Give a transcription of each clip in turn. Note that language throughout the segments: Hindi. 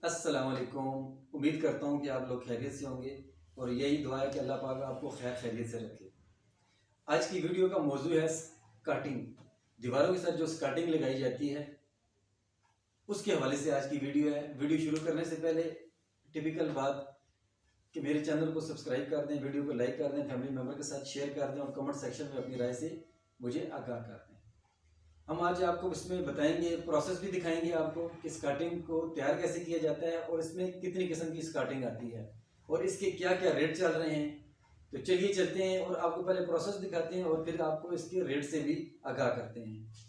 अस्सलाम वालेकुम। उम्मीद करता हूँ कि आप लोग खैरियत से होंगे और यही दुआ है कि अल्लाह पाक आपको खैर खैरियत से रखे। आज की वीडियो का मौजू है स्कर्टिंग। दीवारों के साथ जो स्कर्टिंग लगाई जाती है उसके हवाले से आज की वीडियो है। वीडियो शुरू करने से पहले टिपिकल बात कि मेरे चैनल को सब्सक्राइब कर दें, वीडियो को लाइक कर दें, फैमिली मेम्बर के साथ शेयर कर दें और कमेंट सेक्शन में अपनी राय से मुझे आगाह कर दें। हम आज आपको इसमें बताएंगे, प्रोसेस भी दिखाएंगे आपको कि स्कर्टिंग को तैयार कैसे किया जाता है और इसमें कितनी किस्म की स्कर्टिंग आती है और इसके क्या क्या रेट चल रहे हैं। तो चलिए चलते हैं और आपको पहले प्रोसेस दिखाते हैं और फिर आपको इसके रेट से भी आगाह करते हैं।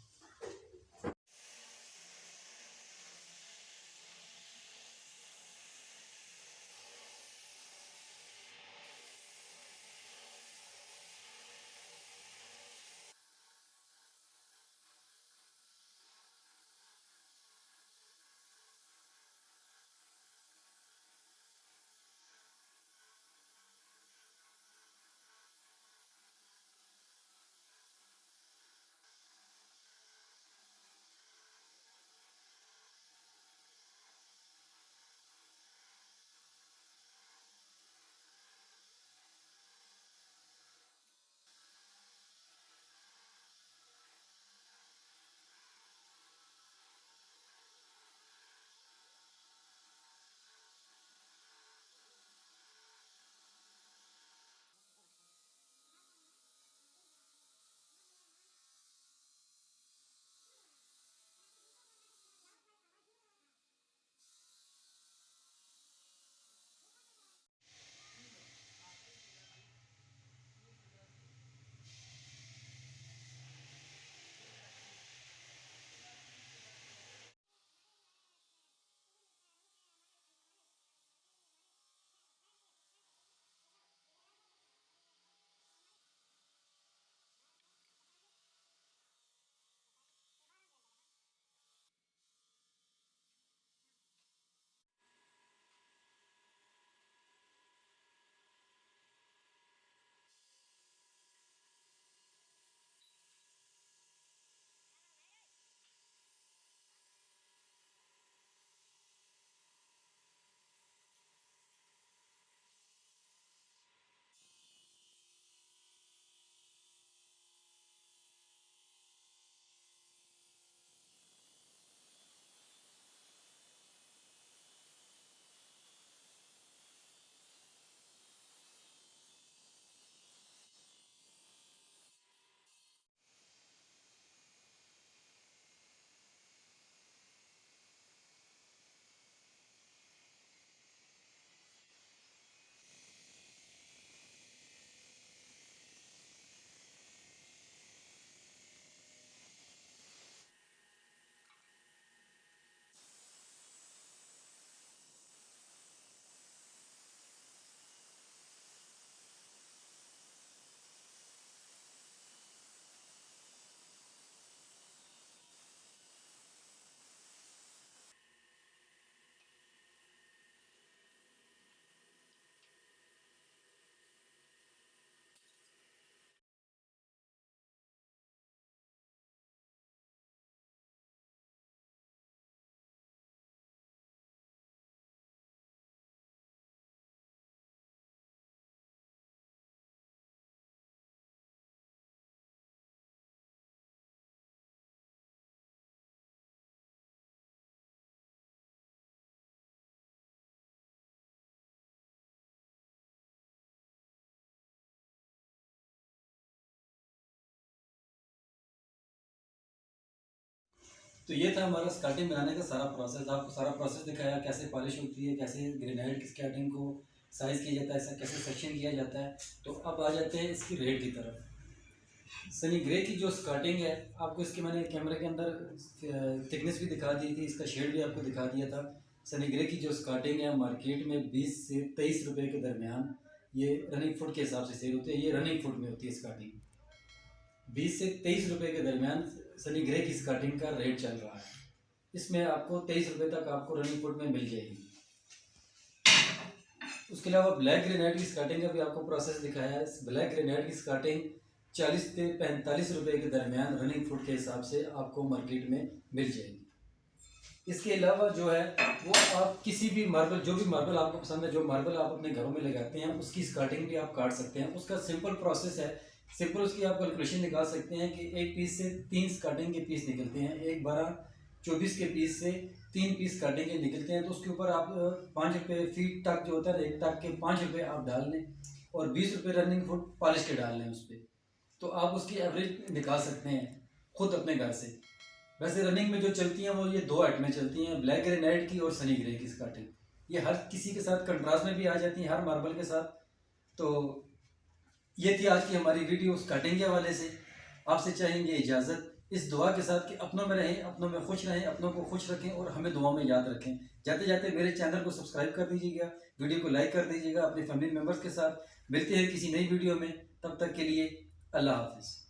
तो ये था हमारा स्कर्टिंग बनाने का सारा प्रोसेस। आपको सारा प्रोसेस दिखाया, कैसे पॉलिश होती है, कैसे ग्रेनाइट की स्कर्टिंग को साइज़ किया जाता है, कैसे सेक्शन किया जाता है। तो अब आ जाते हैं इसकी रेट की तरफ। सनी ग्रे की जो स्कर्टिंग है, आपको इसके मैंने कैमरे के अंदर थिकनेस भी दिखा दी थी, इसका शेड भी आपको दिखा दिया था। सनी ग्रे की जो स्कर्टिंग है मार्केट में 20 से 23 रुपये के दरमियान ये रनिंग फुट के हिसाब से सेल होती है। ये रनिंग फुट में होती है स्कर्टिंग। 20 से 23 रुपये के दरमियान सनी ग्रे की स्कर्टिंग का रेट चल रहा है। इसमें आपको 23 रुपये तक आपको रनिंग फुट में मिल जाएगी। उसके अलावा ब्लैक ग्रेनाइट की स्कर्टिंग का भी आपको प्रोसेस दिखाया है। ब्लैक ग्रेनाइट की स्कर्टिंग 40 से 45 रुपये के दरमियान रनिंग फुट के हिसाब से आपको मार्केट में मिल जाएगी। इसके अलावा जो है वो आप किसी भी मार्बल, जो भी मार्बल आपको पसंद है, जो मार्बल आप अपने घरों में लगाते हैं, उसकी स्कर्टिंग भी आप काट सकते हैं। उसका सिंपल प्रोसेस है, सिंपल उसकी आप कैलकुलेशन निकाल सकते हैं कि एक पीस से 3 स्कर्टिंग के पीस निकलते हैं, एक 12-24 के पीस से 3 पीस स्कर्टिंग के निकलते हैं। तो उसके ऊपर आप 5 रुपये फीट तक जो होता है, एक तक के 5 रुपये आप डाल लें और 20 रुपये रनिंग फुट पॉलिश के डाल लें उस पर, तो आप उसकी एवरेज निकाल सकते हैं खुद अपने घर से। वैसे रनिंग में जो चलती हैं वो ये 2 आइटमें चलती हैं, ब्लैक ग्रेनाइट की और सनी ग्रे की स्कर्टिंग। ये हर किसी के साथ कंट्रास्ट में भी आ जाती हैं, हर मार्बल के साथ। तो ये थी आज की हमारी वीडियो स्कर्टिंग के हवाले से। आपसे चाहेंगे इजाज़त इस दुआ के साथ कि अपनों में रहें, अपनों में खुश रहें, अपनों को खुश रखें और हमें दुआ में याद रखें। जाते जाते मेरे चैनल को सब्सक्राइब कर दीजिएगा, वीडियो को लाइक कर दीजिएगा अपने फैमिली मेम्बर्स के साथ। मिलते हैं किसी नई वीडियो में, तब तक के लिए अल्लाह हाफिज़।